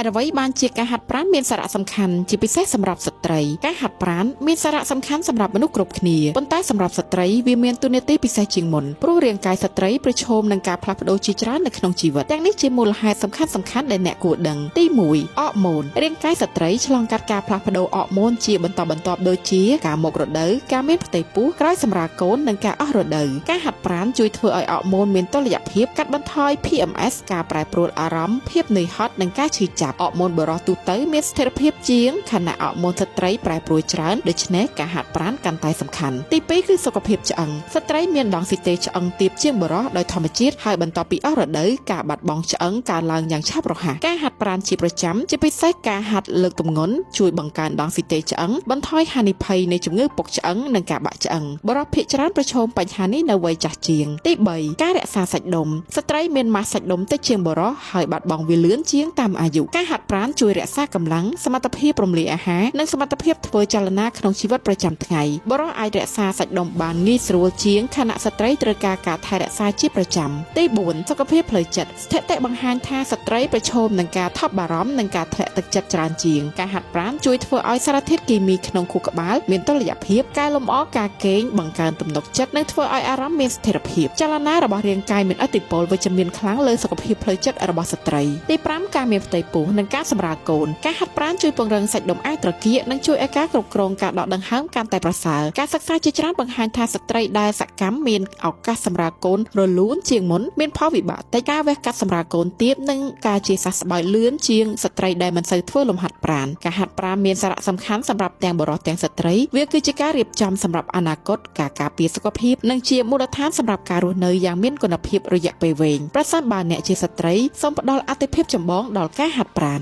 ហេតុអ្វីបានជាការហាត់ប្រាណមានសារៈសំខាន់ជាពិសេសសម្រាប់ស្ត្រីការហាត់ប្រាណមានសារៈសំខាន់សម្រាប់មនុស្សគ្រប់គ្នាប៉ុន្តែសម្រាប់ស្ត្រីវាមានតួនាទីពិសេសជាងមុនព្រោះរាងកាយស្ត្រីប្រឈមនឹងការផ្លាស់ប្ដូរជាច្រើននៅក្នុងជីវិតទាំងនេះជាមូលហេតុសំខាន់ៗដែលអ្នកគួរដឹងទី1អរម៉ូនរាងកាយស្ត្រីឆ្លងកាត់ការផ្លាស់ប្ដូរអរម៉ូនជាបន្តបន្ទាប់ដូចជាការមករដូវការមានផ្ទៃពោះក្រោយសម្រាលកូននិងការអស់រដូវការហាត់ប្រាណជួយធ្វើឲ្យអរម៉ូនមានតុល្យភាពកាត់បន្ថយ PMS ការប្រែប្រួលអារម្មណ៍ភាពនឿយហត់និងការឈឺចាប់អរម៉ូនបុរសទូទៅមានស្ថិរភាពជាងខណៈអរម៉ូនស្ត្រីប្រែប្រួលច្រើនដូច្នេះការហាត់ប្រាណកាន់តែសំខាន់ទី2គឺសុខភាពឆ្អឹងស្ត្រីមានដងស៊ីតេឆ្អឹងទាបជាងបុរសដោយធម្មជាតិហើយបន្ទាប់ពីអស់រដូវការបាត់បង់ឆ្អឹងកើនឡើងយ៉ាងឆាប់រហ័សការហាត់ប្រាណជាប្រចាំជាពិសេសការហាត់លើកទម្ងន់ជួយបង្កើនដងស៊ីតេឆ្អឹងបន្ថយហានិភ័យនៃជំងឺពុកឆ្អឹងនិងការបាក់ឆ្អឹងបុរសភាគច្រើនប្រឈមបញ្ហានេះនៅវ័យចាស់ជាងទី3ការរក្សាសាច់ដុំស្ត្រីមានម៉ាសសាច់ដុំតិចជាងបុរសហើយបាត់បង់វាលឿនជាងតាមអាយុការហាត់ប្រាណជួយរក្សាកម្លាំងសមត្ថភាពរំលាយអាហារនិងសមត្ថភាពធ្វើចលនាក្នុងជីវិតប្រចាំថ្ងៃបុរសអាចរក្សាសាច់ដុំបានងាយស្រួលជាងខណៈស្ត្រីត្រូវការការថែរក្សាជាប្រចាំទី4សុខភាពផ្លូវចិត្តស្ថិតិបង្ហាញថាស្ត្រីប្រឈមនឹងការថប់បារម្ភនិងការធ្លាក់ទឹកចិត្តច្រើនជាងការហាត់ប្រាណជួយធ្វើឲ្យសារធាតុគីមីក្នុងខួរក្បាលមានតុល្យភាពកែលម្អការគេងបង្កើនទំនុកចិត្តនិងធ្វើឲ្យអារម្មណ៍មានស្ថិរភាពចលនារបស់រាងកាយមានឥទ្ធិពលវិជ្ជមានខ្លាំងលើសុខភាពផ្លូវចិត្តរបស់ស្ត្រីទី5ការមានផ្ទៃពោះនិងការសម្រាលកូនការហាត់ប្រាណជួយពង្រឹងសាច់ដុំអាចត្រគាកនិងជួយឲ្យការគ្រប់គ្រងការដកដង្ហើមកាន់តែប្រសើរការសិក្សាជាច្រើនបង្ហាញថាស្ត្រីដែលសកម្មមានឱកាសសម្រាលកូនរលូនជាងមុនមានផលវិបាកតិចការវះកាត់សម្រាលកូនទាបនិងការជាសះស្បើយលឿនជាងស្ត្រីដែលមិនសូវធ្វើលំហាត់ប្រាណការហាត់ប្រាណមានសារៈសំខាន់សម្រាប់ទាំងបុរសទាំងស្ត្រីវាគឺជាការរៀបចំសម្រាប់អនាគតការការពារសុខភាពនិងជាមូលដ្ឋានសម្រាប់ការរស់នៅយ៉ាងមានគុណភាពរយៈពេលវែងប្រសិនបើអ្នកជាស្ត្រីសូមផ្ដល់អាទិភាពចម្បងដល់ការហាត់ប្រាណ